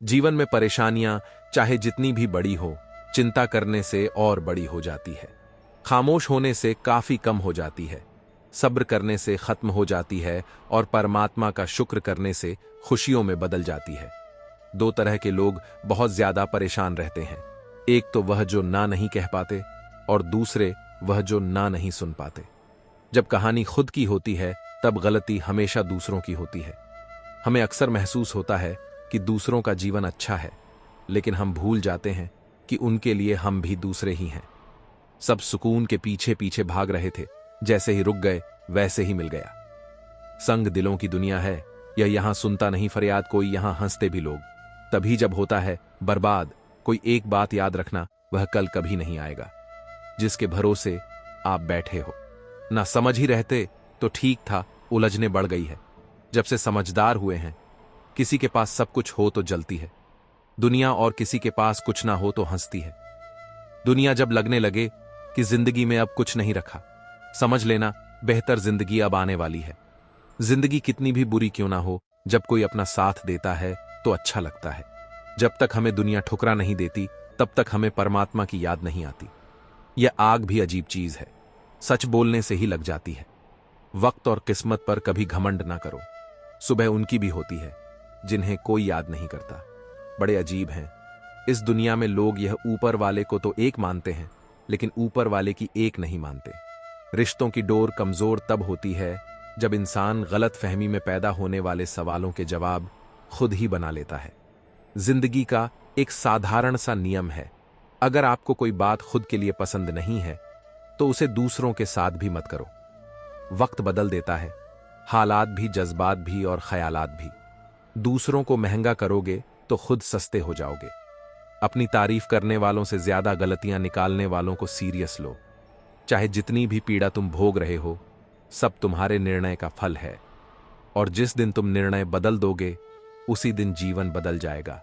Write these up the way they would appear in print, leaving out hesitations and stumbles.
जीवन में परेशानियां चाहे जितनी भी बड़ी हो, चिंता करने से और बड़ी हो जाती है। खामोश होने से काफी कम हो जाती है। सब्र करने से खत्म हो जाती है और परमात्मा का शुक्र करने से खुशियों में बदल जाती है। दो तरह के लोग बहुत ज्यादा परेशान रहते हैं। एक तो वह जो ना नहीं कह पाते और दूसरे वह जो ना नहीं सुन पाते। जब कहानी खुद की होती है तब गलती हमेशा दूसरों की होती है। हमें अक्सर महसूस होता है कि दूसरों का जीवन अच्छा है, लेकिन हम भूल जाते हैं कि उनके लिए हम भी दूसरे ही हैं। सब सुकून के पीछे पीछे भाग रहे थे, जैसे ही रुक गए वैसे ही मिल गया। संग दिलों की दुनिया है, यह यहां सुनता नहीं फरियाद कोई, यहां हंसते भी लोग। तभी जब होता है बर्बाद, कोई एक बात याद रखना, वह कल कभी नहीं आएगा जिसके भरोसे आप बैठे हो। ना समझ ही रहते तो ठीक था, उलझने बढ़ गई है। जब से समझदार हुए हैं, किसी के पास सब कुछ हो तो जलती है दुनिया और किसी के पास कुछ ना हो तो हंसती है दुनिया। जब लगने लगे कि जिंदगी में अब कुछ नहीं रखा, समझ लेना बेहतर जिंदगी अब आने वाली है। जिंदगी कितनी भी बुरी क्यों ना हो, जब कोई अपना साथ देता है तो अच्छा लगता है। जब तक हमें दुनिया ठुकरा नहीं देती, तब तक हमें परमात्मा की याद नहीं आती। यह आग भी अजीब चीज है, सच बोलने से ही लग जाती है। वक्त और किस्मत पर कभी घमंड ना करो, सुबह उनकी भी होती है जिन्हें कोई याद नहीं करता। बड़े अजीब हैं इस दुनिया में लोग, यह ऊपर वाले को तो एक मानते हैं लेकिन ऊपर वाले की एक नहीं मानते। रिश्तों की डोर कमजोर तब होती है जब इंसान गलत फहमी में पैदा होने वाले सवालों के जवाब खुद ही बना लेता है। जिंदगी का एक साधारण सा नियम है, अगर आपको कोई बात खुद के लिए पसंद नहीं है तो उसे दूसरों के साथ भी मत करो। वक्त बदल देता है, हालात भी, जज्बात भी और ख्यालात भी। दूसरों को महंगा करोगे तो खुद सस्ते हो जाओगे। अपनी तारीफ करने वालों से ज्यादा गलतियां निकालने वालों को सीरियस लो। चाहे जितनी भी पीड़ा तुम भोग रहे हो, सब तुम्हारे निर्णय का फल है। और जिस दिन तुम निर्णय बदल दोगे, उसी दिन जीवन बदल जाएगा।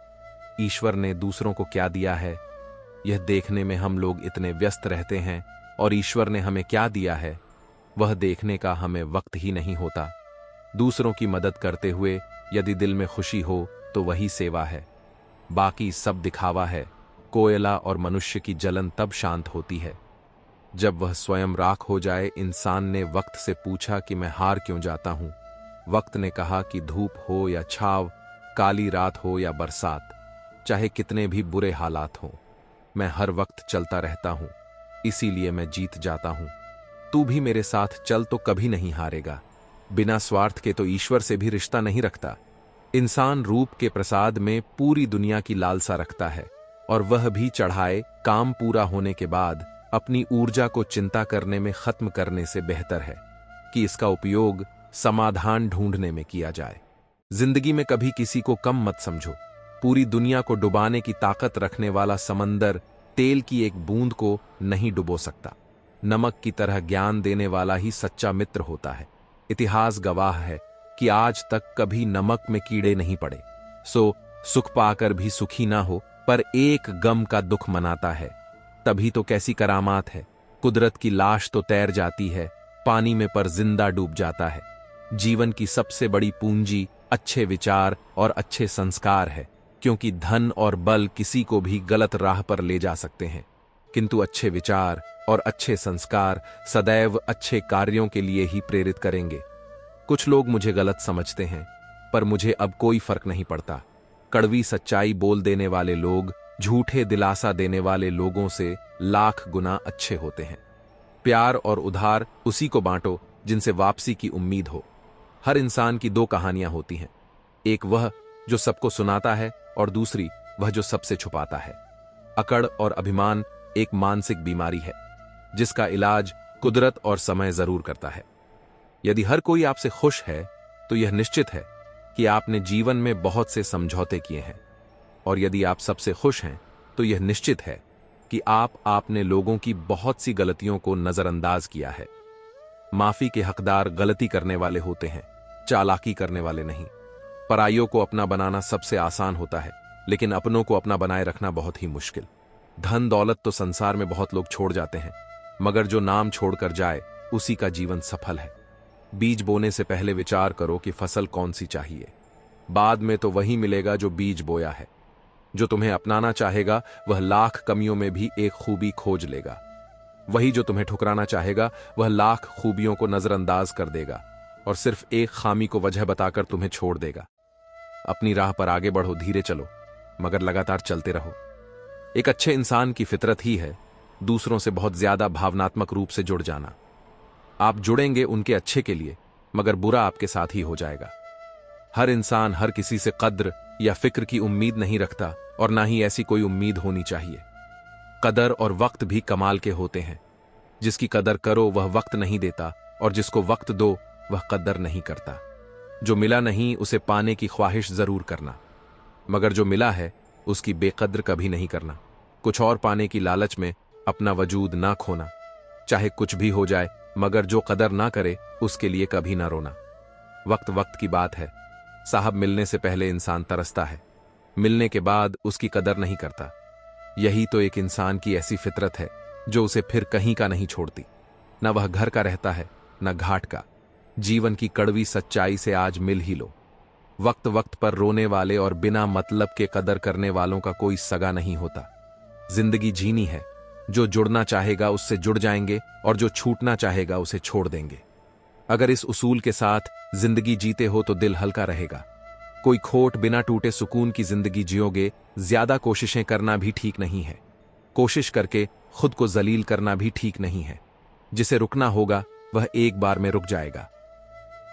ईश्वर ने दूसरों को क्या दिया है, यह देखने में हम लोग इतने व्यस्त रहते हैं, और ईश्वर ने हमें क्या दिया है, वह देखने का हमें वक्त ही नहीं होता। दूसरों की मदद करते हुए यदि दिल में खुशी हो तो वही सेवा है, बाकी सब दिखावा है। कोयला और मनुष्य की जलन तब शांत होती है जब वह स्वयं राख हो जाए। इंसान ने वक्त से पूछा कि मैं हार क्यों जाता हूं। वक्त ने कहा कि धूप हो या छाव, काली रात हो या बरसात, चाहे कितने भी बुरे हालात हों, मैं हर वक्त चलता रहता हूं, इसीलिए मैं जीत जाता हूं। तू भी मेरे साथ चल तो कभी नहीं हारेगा। बिना स्वार्थ के तो ईश्वर से भी रिश्ता नहीं रखता। इंसान रूप के प्रसाद में पूरी दुनिया की लालसा रखता है, और वह भी चढ़ाए काम पूरा होने के बाद अपनी ऊर्जा को चिंता करने में खत्म करने से बेहतर है कि इसका उपयोग समाधान ढूंढने में किया जाए। जिंदगी में कभी किसी को कम मत समझो। पूरी दुनिया को डुबाने की ताकत रखने वाला समंदर तेल की एक बूंद को नहीं डुबो सकता। नमक की तरह ज्ञान देने वाला ही सच्चा मित्र होता है। इतिहास गवाह है कि आज तक कभी नमक में कीड़े नहीं पड़े। सो सुख पाकर भी सुखी ना हो, पर एक गम का दुख मनाता है। तभी तो कैसी करामात है, कुदरत की लाश तो तैर जाती है पानी में, पर जिंदा डूब जाता है। जीवन की सबसे बड़ी पूंजी अच्छे विचार और अच्छे संस्कार है, क्योंकि धन और बल किसी को भी गलत राह पर ले जा सकते हैं, किंतु अच्छे विचार और अच्छे संस्कार सदैव अच्छे कार्यों के लिए ही प्रेरित करेंगे। कुछ लोग मुझे गलत समझते हैं, पर मुझे अब कोई फर्क नहीं पड़ता। कड़वी सच्चाई बोल देने वाले लोग झूठे दिलासा देने वाले लोगों से लाख गुना अच्छे होते हैं। प्यार और उधार उसी को बांटो जिनसे वापसी की उम्मीद हो। हर इंसान की दो कहानियां होती हैं, एक वह जो सबको सुनाता है और दूसरी वह जो सबसे छुपाता है। अकड़ और अभिमान एक मानसिक बीमारी है जिसका इलाज कुदरत और समय जरूर करता है। यदि हर कोई आपसे खुश है तो यह निश्चित है कि आपने जीवन में बहुत से समझौते किए हैं, और यदि आप सबसे खुश हैं तो यह निश्चित है कि आपने लोगों की बहुत सी गलतियों को नजरअंदाज किया है। माफी के हकदार गलती करने वाले होते हैं, चालाकी करने वाले नहीं। पराइयों को अपना बनाना सबसे आसान होता है, लेकिन अपनों को अपना बनाए रखना बहुत ही मुश्किल। धन दौलत तो संसार में बहुत लोग छोड़ जाते हैं, मगर जो नाम छोड़कर जाए उसी का जीवन सफल है। बीज बोने से पहले विचार करो कि फसल कौन सी चाहिए, बाद में तो वही मिलेगा जो बीज बोया है। जो तुम्हें अपनाना चाहेगा वह लाख कमियों में भी एक खूबी खोज लेगा। वही जो तुम्हें ठुकराना चाहेगा वह लाख खूबियों को नजरअंदाज कर देगा और सिर्फ एक खामी को वजह बताकर तुम्हें छोड़ देगा। अपनी राह पर आगे बढ़ो, धीरे चलो, मगर लगातार चलते रहो। एक अच्छे इंसान की फितरत ही है दूसरों से बहुत ज्यादा भावनात्मक रूप से जुड़ जाना। आप जुड़ेंगे उनके अच्छे के लिए, मगर बुरा आपके साथ ही हो जाएगा। हर इंसान हर किसी से कद्र या फिक्र की उम्मीद नहीं रखता और ना ही ऐसी कोई उम्मीद होनी चाहिए। कदर और वक्त भी कमाल के होते हैं। जिसकी कदर करो वह वक्त नहीं देता और जिसको वक्त दो वह कदर नहीं करता। जो मिला नहीं उसे पाने की ख्वाहिश जरूर करना, मगर जो मिला है उसकी बेकद्र कभी नहीं करना। कुछ और पाने की लालच में अपना वजूद ना खोना। चाहे कुछ भी हो जाए, मगर जो कदर ना करे उसके लिए कभी ना रोना। वक्त वक्त की बात है साहब, मिलने से पहले इंसान तरसता है, मिलने के बाद उसकी कदर नहीं करता। यही तो एक इंसान की ऐसी फितरत है जो उसे फिर कहीं का नहीं छोड़ती। न वह घर का रहता है न घाट का। जीवन की कड़वी सच्चाई से आज मिल ही लो। वक्त वक्त पर रोने वाले और बिना मतलब के कदर करने वालों का कोई सगा नहीं होता। जिंदगी जीनी है, जो जुड़ना चाहेगा उससे जुड़ जाएंगे और जो छूटना चाहेगा उसे छोड़ देंगे। अगर इस उसूल के साथ जिंदगी जीते हो तो दिल हल्का रहेगा। कोई खोट बिना टूटे सुकून की जिंदगी जियोगे। ज्यादा कोशिशें करना भी ठीक नहीं है। कोशिश करके खुद को जलील करना भी ठीक नहीं है। जिसे रुकना होगा वह एक बार में रुक जाएगा।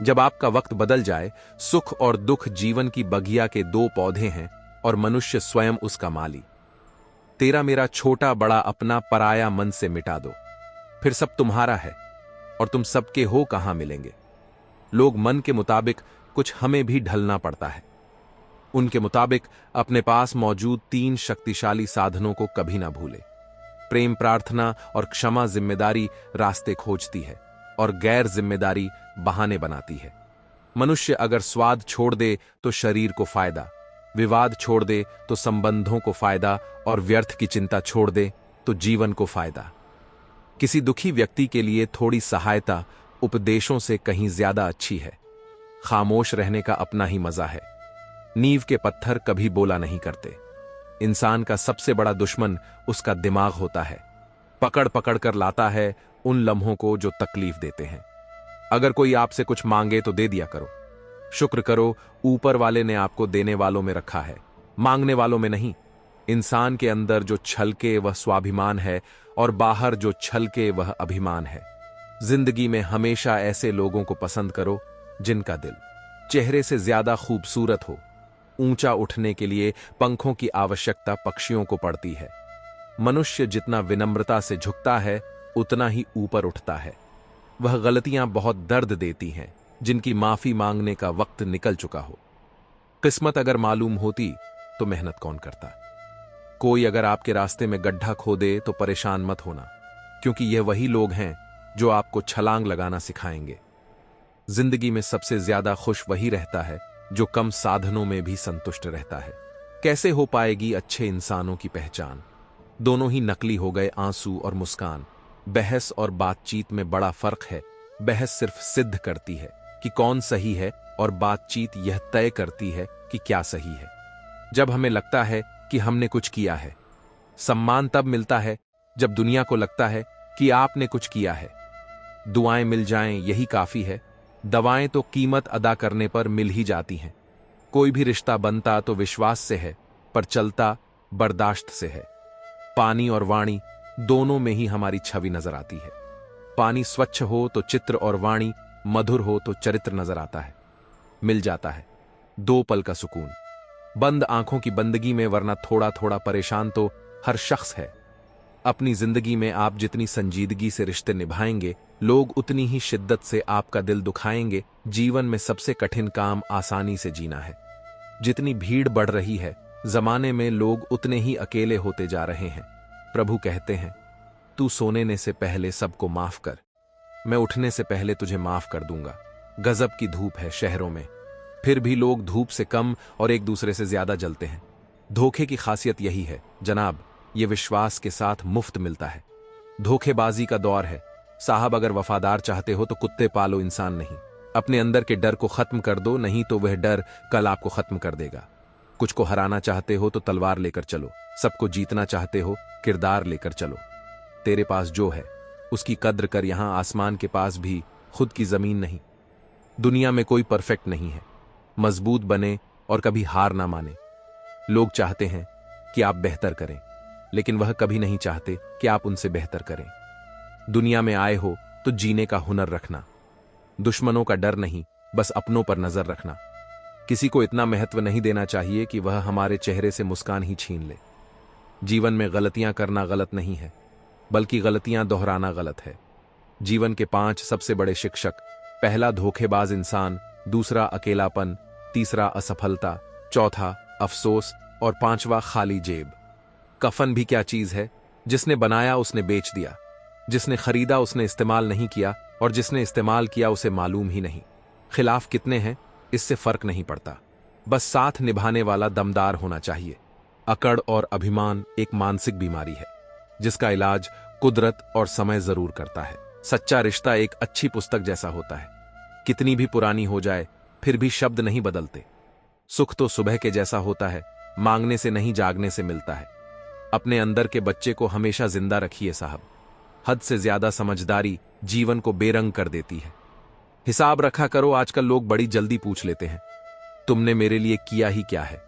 जब आपका वक्त बदल जाए, सुख और दुख जीवन की बगिया के दो पौधे हैं और मनुष्य स्वयं उसका माली। तेरा मेरा छोटा बड़ा अपना पराया मन से मिटा दो, फिर सब तुम्हारा है और तुम सबके हो कहां मिलेंगे। लोग मन के मुताबिक, कुछ हमें भी ढलना पड़ता है। उनके मुताबिक अपने पास मौजूद 3 शक्तिशाली साधनों को कभी ना भूले। प्रेम, प्रार्थना और क्षमा जिम्मेदारी रास्ते खोजती है और गैर जिम्मेदारी बहाने बनाती है। मनुष्य अगर स्वाद छोड़ दे तो शरीर को फायदा, विवाद छोड़ दे तो संबंधों को फायदा और व्यर्थ की चिंता छोड़ दे तो जीवन को फायदा। किसी दुखी व्यक्ति के लिए थोड़ी सहायता उपदेशों से कहीं ज्यादा अच्छी है। खामोश रहने का अपना ही मजा है। नींव के पत्थर कभी बोला नहीं करते। इंसान का सबसे बड़ा दुश्मन उसका दिमाग होता है। पकड़ पकड़ कर लाता है उन लम्हों को जो तकलीफ देते हैं। अगर कोई आपसे कुछ मांगे तो दे दिया करो। शुक्र करो ऊपर वाले ने आपको देने वालों में रखा है, मांगने वालों में नहीं। इंसान के अंदर जो छलके वह स्वाभिमान है और बाहर जो छलके वह अभिमान है। जिंदगी में हमेशा ऐसे लोगों को पसंद करो जिनका दिल चेहरे से ज्यादा खूबसूरत हो। ऊंचा उठने के लिए पंखों की आवश्यकता पक्षियों को पड़ती है। मनुष्य जितना विनम्रता से झुकता है उतना ही ऊपर उठता है। वह गलतियां बहुत दर्द देती हैं जिनकी माफी मांगने का वक्त निकल चुका हो। किस्मत अगर मालूम होती तो मेहनत कौन करता। कोई अगर आपके रास्ते में गड्ढा खोदे तो परेशान मत होना, क्योंकि यह वही लोग हैं जो आपको छलांग लगाना सिखाएंगे। जिंदगी में सबसे ज्यादा खुश वही रहता है जो कम साधनों में भी संतुष्ट रहता है। कैसे हो पाएगी अच्छे इंसानों की पहचान? दोनों ही नकली हो गए, आंसू और मुस्कान। बहस और बातचीत में बड़ा फर्क है। बहस सिर्फ सिद्ध करती है कि कौन सही है और बातचीत यह तय करती है कि क्या सही है। जब हमें लगता है कि हमने कुछ किया है, सम्मान तब मिलता है जब दुनिया को लगता है कि आपने कुछ किया है। दुआएं मिल जाएं यही काफी है। दवाएं तो कीमत अदा करने पर मिल ही जाती हैं। कोई भी रिश्ता बनता तो विश्वास से है, पर चलता बर्दाश्त से है। पानी और वाणी दोनों में ही हमारी छवि नजर आती है। पानी स्वच्छ हो तो चित्र और वाणी मधुर हो तो चरित्र नजर आता है। मिल जाता है 2 पल का सुकून बंद आंखों की बंदगी में, वरना थोड़ा थोड़ा परेशान तो हर शख्स है। अपनी जिंदगी में आप जितनी संजीदगी से रिश्ते निभाएंगे, लोग उतनी ही शिद्दत से आपका दिल दुखाएंगे। जीवन में सबसे कठिन काम आसानी से जीना है। जितनी भीड़ बढ़ रही है जमाने में, लोग उतने ही अकेले होते जा रहे हैं। प्रभु कहते हैं, तू सोने से पहले सबको माफ कर, मैं उठने से पहले तुझे माफ कर दूंगा। गजब की धूप है शहरों में, फिर भी लोग धूप से कम और एक दूसरे से ज्यादा जलते हैं। धोखे की खासियत यही है जनाब, ये विश्वास के साथ मुफ्त मिलता है। धोखेबाजी का दौर है साहब। अगर वफादार चाहते हो तो कुत्ते पालो, इंसान नहीं। अपने अंदर के डर को खत्म कर दो, नहीं तो वह डर कल आपको खत्म कर देगा। कुछ को हराना चाहते हो तो तलवार लेकर चलो, सबको जीतना चाहते हो किरदार लेकर चलो। तेरे पास जो है उसकी कद्र कर, यहां आसमान के पास भी खुद की जमीन नहीं। दुनिया में कोई परफेक्ट नहीं है। मजबूत बने और कभी हार ना माने। लोग चाहते हैं कि आप बेहतर करें, लेकिन वह कभी नहीं चाहते कि आप उनसे बेहतर करें। दुनिया में आए हो तो जीने का हुनर रखना, दुश्मनों का डर नहीं, बस अपनों पर नजर रखना। किसी को इतना महत्व नहीं देना चाहिए कि वह हमारे चेहरे से मुस्कान ही छीन ले। जीवन में गलतियां करना गलत नहीं है, बल्कि गलतियां दोहराना गलत है। जीवन के 5 सबसे बड़े शिक्षक: पहला धोखेबाज इंसान, दूसरा अकेलापन, तीसरा असफलता, चौथा अफसोस और 5वां खाली जेब। कफन भी क्या चीज है? जिसने बनाया उसने बेच दिया, जिसने खरीदा उसने इस्तेमाल नहीं किया, और जिसने इस्तेमाल किया उसे मालूम ही नहीं। खिलाफ कितने हैं इससे फर्क नहीं पड़ता, बस साथ निभाने वाला दमदार होना चाहिए। अकड़ और अभिमान एक मानसिक बीमारी है जिसका इलाज कुदरत और समय जरूर करता है। सच्चा रिश्ता एक अच्छी पुस्तक जैसा होता है, कितनी भी पुरानी हो जाए फिर भी शब्द नहीं बदलते। सुख तो सुबह के जैसा होता है, मांगने से नहीं जागने से मिलता है। अपने अंदर के बच्चे को हमेशा जिंदा रखिए साहब। हद से ज्यादा समझदारी जीवन को बेरंग कर देती है। हिसाब रखा करो, आजकल लोग बड़ी जल्दी पूछ लेते हैं, तुमने मेरे लिए किया ही क्या है।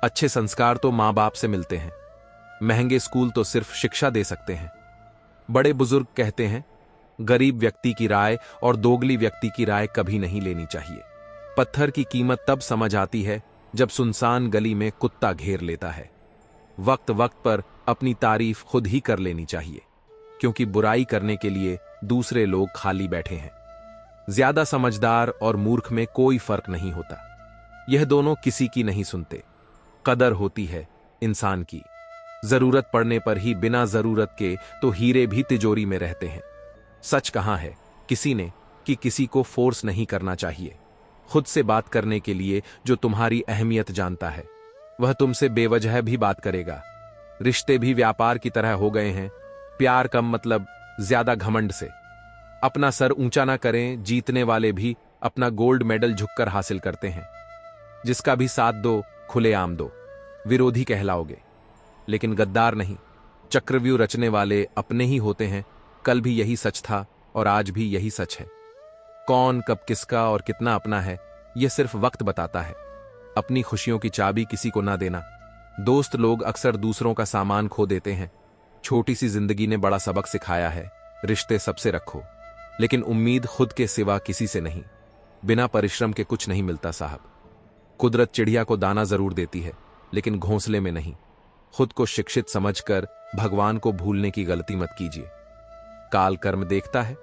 अच्छे संस्कार तो मां बाप से मिलते हैं, महंगे स्कूल तो सिर्फ शिक्षा दे सकते हैं। बड़े बुजुर्ग कहते हैं, गरीब व्यक्ति की राय और दोगली व्यक्ति की राय कभी नहीं लेनी चाहिए। पत्थर की कीमत तब समझ आती है जब सुनसान गली में कुत्ता घेर लेता है। वक्त वक्त पर अपनी तारीफ खुद ही कर लेनी चाहिए, क्योंकि बुराई करने के लिए दूसरे लोग खाली बैठे हैं। ज्यादा समझदार और मूर्ख में कोई फर्क नहीं होता, यह दोनों किसी की नहीं सुनते। कदर होती है इंसान की, जरूरत पड़ने पर ही, बिना जरूरत के तो हीरे भी तिजोरी में रहते हैं। सच कहां है किसी ने कि किसी को फोर्स नहीं करना चाहिए। खुद से बात करने के लिए जो तुम्हारी अहमियत जानता है वह तुमसे बेवजह भी बात करेगा। रिश्ते भी व्यापार की तरह हो गए हैं, प्यार कम मतलब ज्यादा घमंड से। अपना सर ऊंचा ना करें, जीतने वाले भी अपना गोल्ड मेडल झुककर हासिल करते हैं। जिसका भी साथ दो खुलेआम दो, विरोधी कहलाओगे लेकिन गद्दार नहीं। चक्रव्यूह रचने वाले अपने ही होते हैं। कल भी यही सच था और आज भी यही सच है। कौन कब किसका और कितना अपना है यह सिर्फ वक्त बताता है। अपनी खुशियों की चाबी किसी को ना देना। दोस्त लोग अक्सर दूसरों का सामान खो देते हैं। छोटी सी जिंदगी ने बड़ा सबक सिखाया है, रिश्ते सबसे रखो, लेकिन उम्मीद खुद के सिवा किसी से नहीं। बिना परिश्रम के कुछ नहीं मिलता साहब। कुदरत चिड़िया को दाना जरूर देती है, लेकिन घोंसले में नहीं। खुद को शिक्षित समझकर भगवान को भूलने की गलती मत कीजिए। काल कर्म देखता है।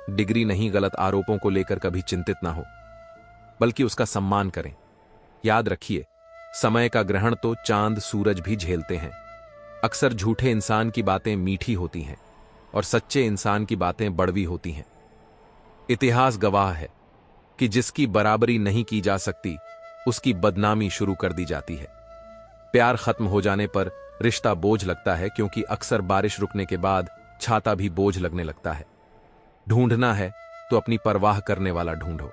डिग्री नहीं, गलत आरोपों को लेकर कभी चिंतित ना हो, बल्कि उसका सम्मान करें। याद रखिए, समय का ग्रहण तो चांद सूरज भी झेलते हैं। अक्सर झूठे इंसान की बातें मीठी होती हैं और सच्चे इंसान की बातें बड़वी होती हैं। इतिहास गवाह है कि जिसकी बराबरी नहीं की जा सकती उसकी बदनामी शुरू कर दी जाती है। प्यार खत्म हो जाने पर रिश्ता बोझ लगता है, क्योंकि अक्सर बारिश रुकने के बाद छाता भी बोझ लगने लगता है। ढूंढना है तो अपनी परवाह करने वाला ढूंढो,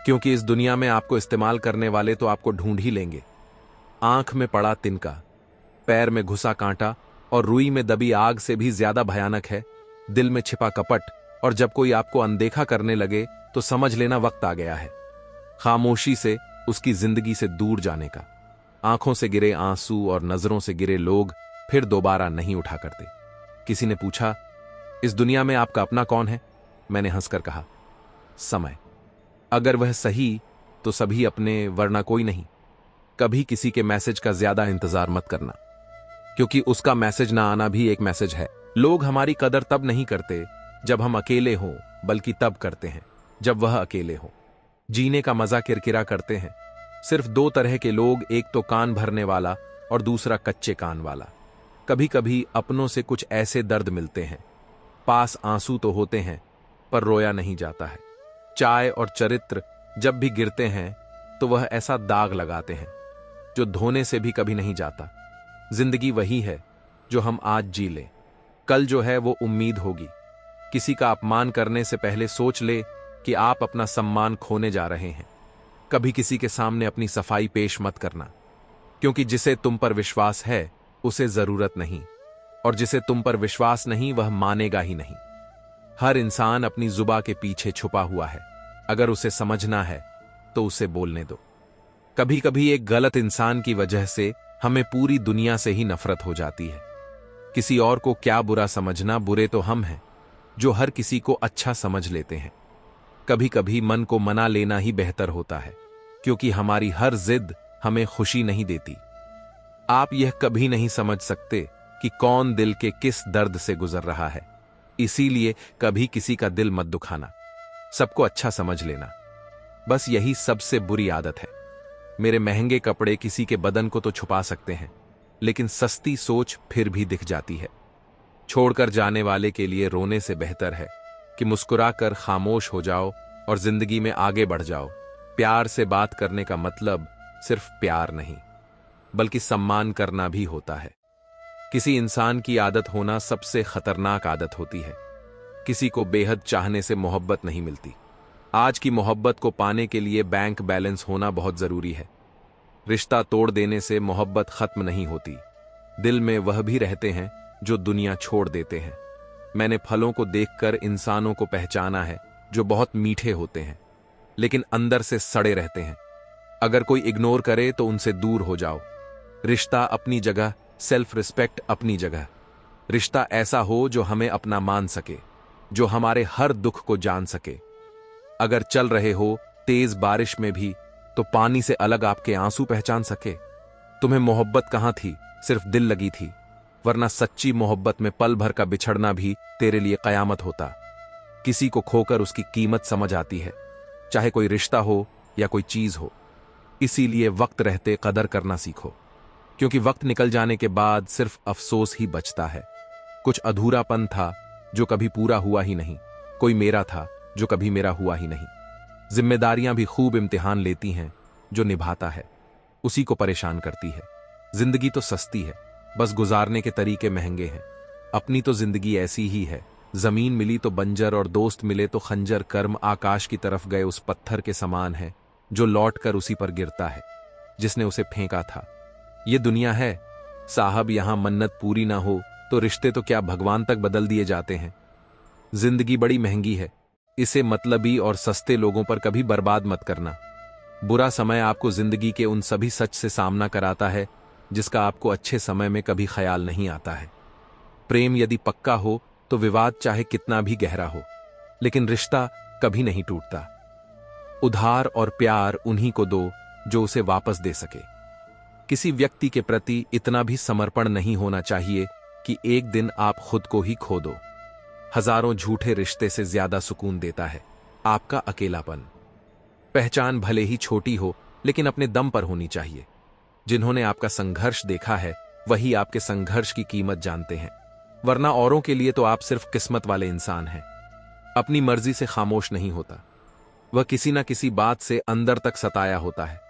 क्योंकि इस दुनिया में आपको इस्तेमाल करने वाले तो आपको ढूंढ ही लेंगे। आंख में पड़ा तिनका, पैर में घुसा कांटा और रुई में दबी आग से भी ज्यादा भयानक है दिल में छिपा कपट। और जब कोई आपको अनदेखा करने लगे तो समझ लेना वक्त आ गया है खामोशी से उसकी जिंदगी से दूर जाने का। आंखों से गिरे आंसू और नजरों से गिरे लोग फिर दोबारा नहीं उठा करते। किसी ने पूछा, इस दुनिया में आपका अपना कौन है? मैंने हंसकर कहा, समय। अगर वह सही तो सभी अपने, वरना कोई नहीं। कभी किसी के मैसेज का ज्यादा इंतजार मत करना, क्योंकि उसका मैसेज ना आना भी एक मैसेज है। लोग हमारी कदर तब नहीं करते जब हम अकेले हों, बल्कि तब करते हैं जब वह अकेले हो। जीने का मजा किरकिरा करते हैं। सिर्फ 2 तरह के लोग, एक तो कान भरने वाला और दूसरा कच्चे कान वाला। कभी कभी अपनों से कुछ ऐसे दर्द मिलते हैं, पास आंसू तो होते हैं पर रोया नहीं जाता है। चाय और चरित्र जब भी गिरते हैं तो वह ऐसा दाग लगाते हैं जो धोने से भी कभी नहीं जाता। जिंदगी वही है जो हम आज जी लें, कल जो है वो उम्मीद होगी। किसी का अपमान करने से पहले सोच ले कि आप अपना सम्मान खोने जा रहे हैं। कभी किसी के सामने अपनी सफाई पेश मत करना, क्योंकि जिसे तुम पर विश्वास है उसे जरूरत नहीं, और जिसे तुम पर विश्वास नहीं वह मानेगा ही नहीं। हर इंसान अपनी जुबान के पीछे छुपा हुआ है। अगर उसे समझना है तो उसे बोलने दो। कभी कभी एक गलत इंसान की वजह से हमें पूरी दुनिया से ही नफरत हो जाती है। किसी और को क्या बुरा समझना, बुरे तो हम हैं जो हर किसी को अच्छा समझ लेते हैं। कभी कभी मन को मना लेना ही बेहतर होता है, क्योंकि हमारी हर जिद हमें खुशी नहीं देती। आप यह कभी नहीं समझ सकते कि कौन दिल के किस दर्द से गुजर रहा है, इसीलिए कभी किसी का दिल मत दुखाना, सबको अच्छा समझ लेना। बस यही सबसे बुरी आदत है। मेरे महंगे कपड़े किसी के बदन को तो छुपा सकते हैं, लेकिन सस्ती सोच फिर भी दिख जाती है। छोड़कर जाने वाले के लिए रोने से बेहतर है कि मुस्कुराकर खामोश हो जाओ और जिंदगी में आगे बढ़ जाओ। प्यार से बात करने का मतलब सिर्फ प्यार नहीं, बल्कि सम्मान करना भी होता है। किसी इंसान की आदत होना सबसे खतरनाक आदत होती है। किसी को बेहद चाहने से मोहब्बत नहीं मिलती। आज की मोहब्बत को पाने के लिए बैंक बैलेंस होना बहुत जरूरी है। रिश्ता तोड़ देने से मोहब्बत खत्म नहीं होती। दिल में वह भी रहते हैं जो दुनिया छोड़ देते हैं। मैंने फलों को देखकर इंसानों को पहचाना है जो बहुत मीठे होते हैं, लेकिन अंदर से सड़े रहते हैं। अगर कोई इग्नोर करे तो उनसे दूर हो जाओ। रिश्ता अपनी जगह, सेल्फ रिस्पेक्ट अपनी जगह। रिश्ता ऐसा हो जो हमें अपना मान सके, जो हमारे हर दुख को जान सके। अगर चल रहे हो तेज बारिश में भी, तो पानी से अलग आपके आंसू पहचान सके। तुम्हें मोहब्बत कहां थी, सिर्फ दिल लगी थी, वरना सच्ची मोहब्बत में पल भर का बिछड़ना भी तेरे लिए कयामत होता। किसी को खोकर उसकी कीमत समझ आती है, चाहे कोई रिश्ता हो या कोई चीज हो। इसीलिए वक्त रहते कदर करना सीखो, क्योंकि वक्त निकल जाने के बाद सिर्फ अफसोस ही बचता है। कुछ अधूरापन था जो कभी पूरा हुआ ही नहीं, कोई मेरा था जो कभी मेरा हुआ ही नहीं। जिम्मेदारियां भी खूब इम्तिहान लेती हैं, जो निभाता है उसी को परेशान करती है। जिंदगी तो सस्ती है, बस गुजारने के तरीके महंगे हैं। अपनी तो जिंदगी ऐसी ही है, जमीन मिली तो बंजर और दोस्त मिले तो खंजर। कर्म आकाश की तरफ गए उस पत्थर के समान है जो लौट कर उसी पर गिरता है जिसने उसे फेंका था। ये दुनिया है साहब, यहां मन्नत पूरी ना हो तो रिश्ते तो क्या भगवान तक बदल दिए जाते हैं। जिंदगी बड़ी महंगी है, इसे मतलबी और सस्ते लोगों पर कभी बर्बाद मत करना। बुरा समय आपको जिंदगी के उन सभी सच से सामना कराता है जिसका आपको अच्छे समय में कभी ख्याल नहीं आता है। प्रेम यदि पक्का हो तो विवाद चाहे कितना भी गहरा हो, लेकिन रिश्ता कभी नहीं टूटता। उधार और प्यार उन्हीं को दो जो उसे वापस दे सके। किसी व्यक्ति के प्रति इतना भी समर्पण नहीं होना चाहिए कि एक दिन आप खुद को ही खो दो। हजारों झूठे रिश्ते से ज्यादा सुकून देता है आपका अकेलापन। पहचान भले ही छोटी हो, लेकिन अपने दम पर होनी चाहिए। जिन्होंने आपका संघर्ष देखा है वही आपके संघर्ष की कीमत जानते हैं, वरना औरों के लिए तो आप सिर्फ किस्मत वाले इंसान हैं। अपनी मर्जी से खामोश नहीं होता, वह किसी ना किसी बात से अंदर तक सताया होता है।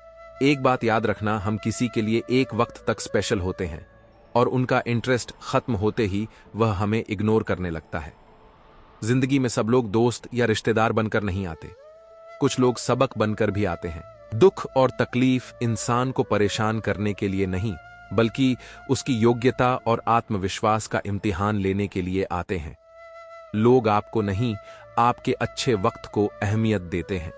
एक बात याद रखना, हम किसी के लिए एक वक्त तक स्पेशल होते हैं और उनका इंटरेस्ट खत्म होते ही वह हमें इग्नोर करने लगता है। जिंदगी में सब लोग दोस्त या रिश्तेदार बनकर नहीं आते, कुछ लोग सबक बनकर भी आते हैं। दुख और तकलीफ इंसान को परेशान करने के लिए नहीं, बल्कि उसकी योग्यता और आत्मविश्वास का इम्तिहान लेने के लिए आते हैं। लोग आपको नहीं, आपके अच्छे वक्त को अहमियत देते हैं।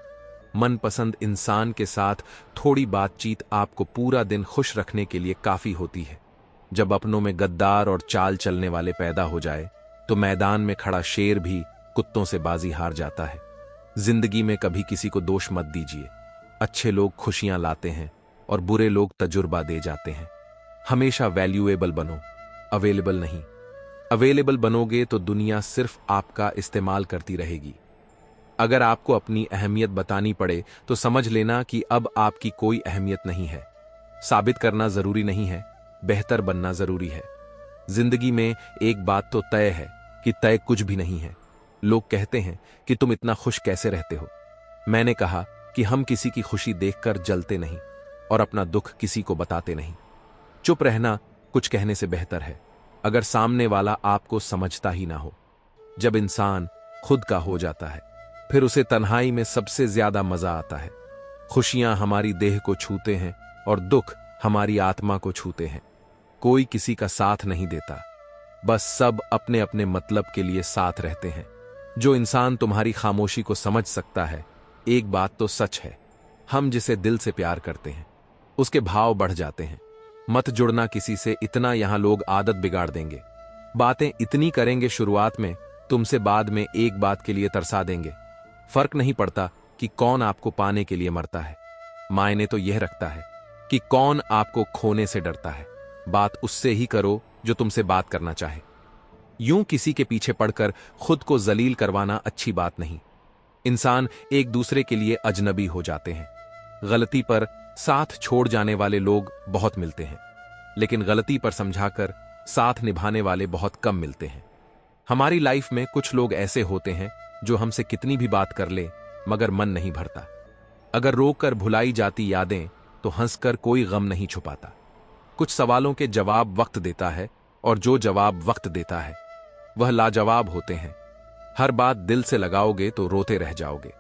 मनपसंद इंसान के साथ थोड़ी बातचीत आपको पूरा दिन खुश रखने के लिए काफी होती है। जब अपनों में गद्दार और चाल चलने वाले पैदा हो जाए तो मैदान में खड़ा शेर भी कुत्तों से बाजी हार जाता है। जिंदगी में कभी किसी को दोष मत दीजिए। अच्छे लोग खुशियां लाते हैं और बुरे लोग तजुर्बा दे जाते हैं। हमेशा वैल्यूएबल बनो, अवेलेबल नहीं। अवेलेबल बनोगे तो दुनिया सिर्फ आपका इस्तेमाल करती रहेगी। अगर आपको अपनी अहमियत बतानी पड़े तो समझ लेना कि अब आपकी कोई अहमियत नहीं है। साबित करना जरूरी नहीं है, बेहतर बनना जरूरी है। जिंदगी में एक बात तो तय है कि तय कुछ भी नहीं है। लोग कहते हैं कि तुम इतना खुश कैसे रहते हो। मैंने कहा कि हम किसी की खुशी देखकर जलते नहीं और अपना दुख किसी को बताते नहीं। चुप रहना कुछ कहने से बेहतर है, अगर सामने वाला आपको समझता ही ना हो। जब इंसान खुद का हो जाता है फिर उसे तन्हाई में सबसे ज्यादा मजा आता है। खुशियां हमारी देह को छूते हैं और दुख हमारी आत्मा को छूते हैं। कोई किसी का साथ नहीं देता, बस सब अपने अपने मतलब के लिए साथ रहते हैं। जो इंसान तुम्हारी खामोशी को समझ सकता है, एक बात तो सच है, हम जिसे दिल से प्यार करते हैं उसके भाव बढ़ जाते हैं। मत जुड़ना किसी से, इतना यहां लोग आदत बिगाड़ देंगे। बातें इतनी करेंगे शुरुआत में, तुमसे बाद में एक बात के लिए तरसा देंगे। फर्क नहीं पड़ता कि कौन आपको पाने के लिए मरता है, मायने तो यह रखता है कि कौन आपको खोने से डरता है। बात उससे ही करो जो तुमसे बात करना चाहे। यूं किसी के पीछे पड़कर खुद को जलील करवाना अच्छी बात नहीं। इंसान एक दूसरे के लिए अजनबी हो जाते हैं। गलती पर साथ छोड़ जाने वाले लोग बहुत मिलते हैं, लेकिन गलती पर समझाकर साथ निभाने वाले बहुत कम मिलते हैं। हमारी लाइफ में कुछ लोग ऐसे होते हैं जो हमसे कितनी भी बात कर ले मगर मन नहीं भरता। अगर रोककर भुलाई जाती यादें तो हंसकर कोई गम नहीं छुपाता। कुछ सवालों के जवाब वक्त देता है, और जो जवाब वक्त देता है वह लाजवाब होते हैं। हर बात दिल से लगाओगे तो रोते रह जाओगे।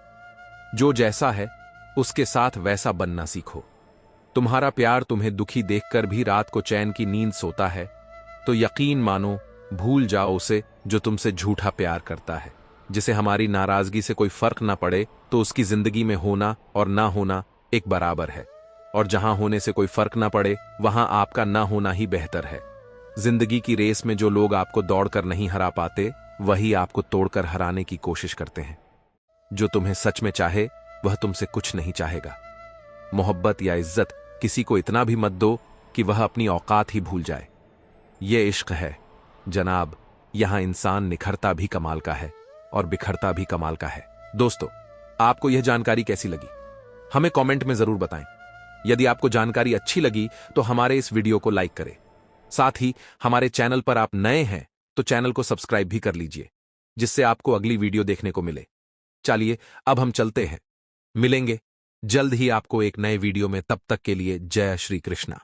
जो जैसा है उसके साथ वैसा बनना सीखो। तुम्हारा प्यार तुम्हें दुखी देखकर भी रात को चैन की नींद सोता है, तो यकीन मानो भूल जाओ उसे जो तुमसे झूठा प्यार करता है। जिसे हमारी नाराजगी से कोई फर्क ना पड़े तो उसकी जिंदगी में होना और ना होना एक बराबर है, और जहां होने से कोई फर्क ना पड़े वहां आपका ना होना ही बेहतर है। जिंदगी की रेस में जो लोग आपको दौड़कर नहीं हरा पाते, वही आपको तोड़कर हराने की कोशिश करते हैं। जो तुम्हें सच में चाहे वह तुमसे कुछ नहीं चाहेगा। मोहब्बत या इज्जत किसी को इतना भी मत दो कि वह अपनी औकात ही भूल जाए। ये इश्क है जनाब, यहां इंसान निखरता भी कमाल का है और बिखरता भी कमाल का है। दोस्तों, आपको यह जानकारी कैसी लगी हमें कमेंट में जरूर बताएं। यदि आपको जानकारी अच्छी लगी तो हमारे इस वीडियो को लाइक करें। साथ ही हमारे चैनल पर आप नए हैं तो चैनल को सब्सक्राइब भी कर लीजिए, जिससे आपको अगली वीडियो देखने को मिले। चलिए अब हम चलते हैं, मिलेंगे जल्द ही आपको एक नए वीडियो में। तब तक के लिए जय श्री कृष्णा।